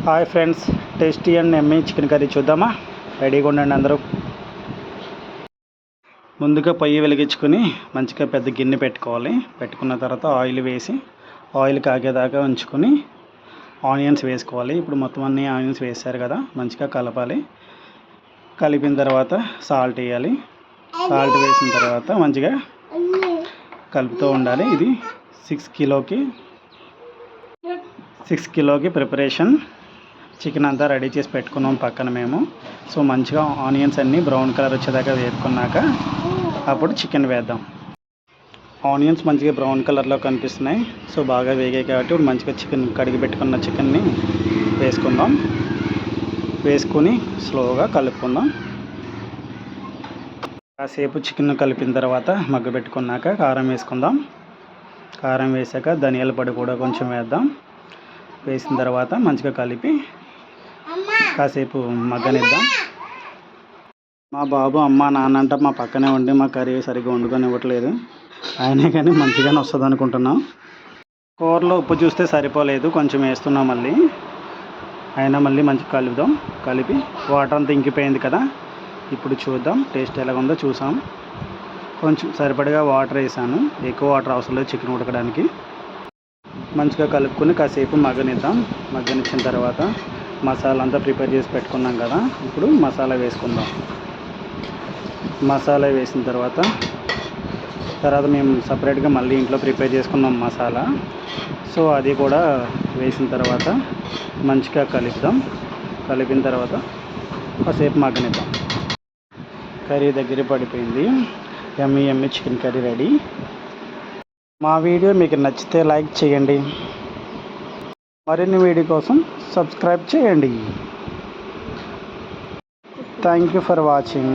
Hi friends, tasty and Emmy chicken curry చూద్దామా? రెడీగా ఉండండి అందరూ. ముందుగా పొయ్యి వెలిగించుకొని మంచిగా పెద్ద గిన్నె పెట్టుకోవాలి. పెట్టుకున్న తర్వాత ఆయిల్ వేసి ఆయిల్ కాగేదాకా ఉంచుకొని ఆనియన్స్ వేసుకోవాలి. ఇప్పుడు మొత్తం అన్ని ఆనియన్స్ వేసారు కదా, మంచిగా కలపాలి. కలిపిన తర్వాత సాల్ట్ వేయాలి. సాల్ట్ వేసిన తర్వాత మంచిగా కలుపుతూ ఉండాలి. ఇది 6 కిలోకి ప్రిపరేషన్. చికెన్ అంతా రెడీ చేసి పెట్టుకున్నాం పక్కన మేము. సో మంచిగా ఆనియన్స్ అన్నీ బ్రౌన్ కలర్ వచ్చేదాకా వేపుకున్నాక అప్పుడు చికెన్ వేద్దాం. ఆనియన్స్ మంచిగా బ్రౌన్ కలర్లో కనిపిస్తున్నాయి. సో బాగా వేగాయి కాబట్టి ఇప్పుడు మంచిగా చికెన్ కడిగి పెట్టుకున్న చికెన్ని వేసుకుందాం. వేసుకొని స్లోగా కలుపుకుందాం. కాసేపు చికెన్ కలిపిన తర్వాత మగ్గ పెట్టుకున్నాక కారం వేసుకుందాం. కారం వేసాక ధనియాల పొడి కూడా కొంచెం వేద్దాం. వేసిన తర్వాత మంచిగా కలిపి కాసేపు మగ్గనిద్దాం. మా బాబు అమ్మ నాన్న అంట మా పక్కనే ఉండి మా కర్రీ సరిగ్గా వండుకొని ఇవ్వట్లేదు. అయినా కానీ మంచిగానే వస్తుంది అనుకుంటున్నాం. కూరలో ఉప్పు చూస్తే సరిపోలేదు, కొంచెం వేస్తున్నాం మళ్ళీ. అయినా మళ్ళీ మంచిగా కలుపుదాం. కలిపి వాటర్ అంతా ఇంకిపోయింది కదా, ఇప్పుడు చూద్దాం టేస్ట్ ఎలా ఉందో. చూసాం, కొంచెం సరిపడగా వాటర్ వేసాను, ఎక్కువ వాటర్ అవసరం లేదు చికెన్ ఉడకడానికి. మంచిగా కలుపుకొని కాసేపు మగ్గనిద్దాం. మగ్గనిచ్చిన తర్వాత మసాలా అంతా ప్రిపేర్ చేసి పెట్టుకున్నాం కదా, ఇప్పుడు మసాలా వేసుకుందాం. మసాలా వేసిన తర్వాత మేము సపరేట్గా మళ్ళీ ఇంట్లో ప్రిపేర్ చేసుకున్నాం మసాలా. సో అది కూడా వేసిన తర్వాత మంచిగా కలుపుదాం. కలిపిన తర్వాత కాసేపు మగ్గనిద్దాం. కర్రీ దగ్గర పడిపోయింది. యమ్మీ చికెన్ కర్రీ రెడీ. మా వీడియో మీకు నచ్చితే లైక్ చేయండి. మరిన్ని వీడియో కోసం సబ్స్క్రైబ్ చేయండి. Thank you for watching.